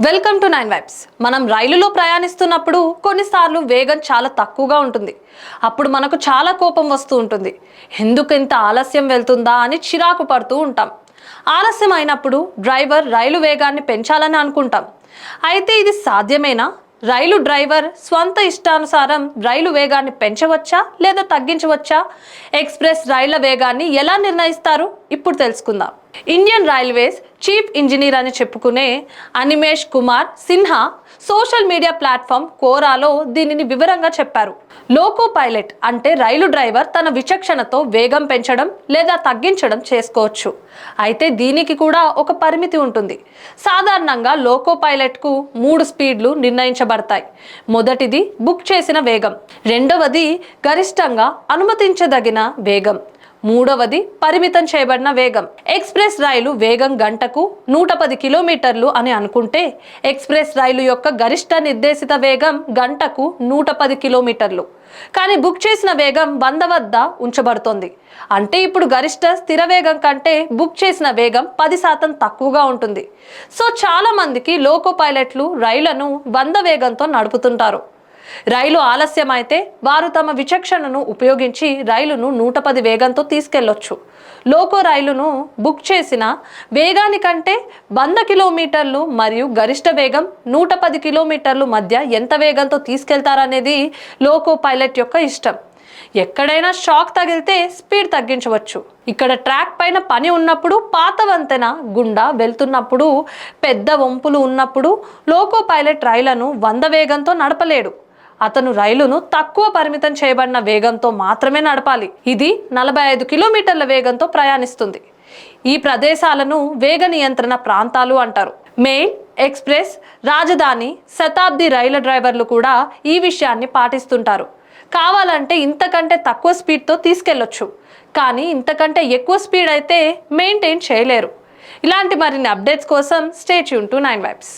Welcome to 9 vibes. మనం రైలులో ప్రయాణిస్తున్నప్పుడు కొన్నిసార్లు వేగం చాలా తక్కువగా ఉంటుంది. అప్పుడు మనకు చాలా కోపం వస్తూ ఉంటుంది. ఎందుకు ఇంత ఆలస్యం వెళ్తుందా అని చిరాకు పడుతూ ఉంటాం. ఆలస్యం అయినప్పుడు డ్రైవర్ రైలు వేగాన్ని పెంచాలని అనుకుంటాం. అయితే ఇది సాధ్యమేనా? రైలు డ్రైవర్ స్వంత ఇష్టానుసారం రైలు వేగాన్ని పెంచవచ్చా లేదా తగ్గించవచ్చా? ఎక్స్ప్రెస్ రైళ్ల వేగాన్ని ఎలా నిర్ణయిస్తారు? ఇప్పుడు తెలుసుకుందాం. ఇండియన్ రైల్వేస్ చీఫ్ ఇంజనీర్ అని చెప్పుకునే Animesh Kumar Sinha social media platform కోరాలో దీనిని వివరంగా చెప్పారు. లోకో పైలట్ అంటే రైలు డ్రైవర్ తన విచక్షణతో వేగం పెంచడం లేదా తగ్గించడం చేసుకోవచ్చు. అయితే దీనికి కూడా ఒక పరిమితి ఉంటుంది. సాధారణంగా లోకో పైలట్కు 3 స్పీడ్లు నిర్ణయించబడతాయి. మొదటిది బుక్ చేసిన వేగం, రెండవది గరిష్టంగా అనుమతించదగిన వేగం, మూడవది పరిమితం చేయబడిన వేగం. ఎక్స్ప్రెస్ రైలు వేగం గంటకు 110 కిలోమీటర్లు అని అనుకుంటే ఎక్స్ప్రెస్ రైలు యొక్క గరిష్ట నిర్దేశిత వేగం గంటకు 110 కిలోమీటర్లు. కానీ బుక్ చేసిన వేగం 100 వద్ద ఉంచబడుతోంది. అంటే ఇప్పుడు గరిష్ట స్థిర వేగం కంటే బుక్ చేసిన వేగం 10% తక్కువగా ఉంటుంది. సో చాలా మందికి లోకో పైలట్లు రైళ్లను 100 వేగంతో నడుపుతుంటారు. రైలు ఆలస్యం అయితే వారు తమ విచక్షణను ఉపయోగించి రైలును 110 వేగంతో తీసుకెళ్లొచ్చు. లోకో రైలును బుక్ చేసిన వేగానికంటే 100 కిలోమీటర్లు మరియు గరిష్ట వేగం 110 కిలోమీటర్లు మధ్య ఎంత వేగంతో తీసుకెళ్తారనేది లోకో పైలట్ యొక్క ఇష్టం. ఎక్కడైనా షాక్ తగిలితే స్పీడ్ తగ్గించవచ్చు. ఇక్కడ ట్రాక్ పైన పని ఉన్నప్పుడు, పాత వంతెన గుండా వెళ్తున్నప్పుడు, పెద్ద వంపులు ఉన్నప్పుడు లోకో పైలట్ రైళ్లను 100 వేగంతో నడపలేడు. అతను రైలును తక్కువ పరిమితం చేయబడిన వేగంతో మాత్రమే నడపాలి. ఇది 45 కిలోమీటర్ల వేగంతో ప్రయాణిస్తుంది. ఈ ప్రదేశాలను వేగ నియంత్రణ ప్రాంతాలు అంటారు. మెయిల్, ఎక్స్ప్రెస్, రాజధాని, శతాబ్ది రైలు డ్రైవర్లు కూడా ఈ విషయాన్ని పాటిస్తుంటారు. కావాలంటే ఇంతకంటే తక్కువ స్పీడ్తో తీసుకెళ్లొచ్చు, కానీ ఇంతకంటే ఎక్కువ స్పీడ్ అయితే మెయింటైన్ చేయలేరు. ఇలాంటి మరిన్ని అప్డేట్స్ కోసం స్టే ట్యూన్ టు 9 వైబ్స్.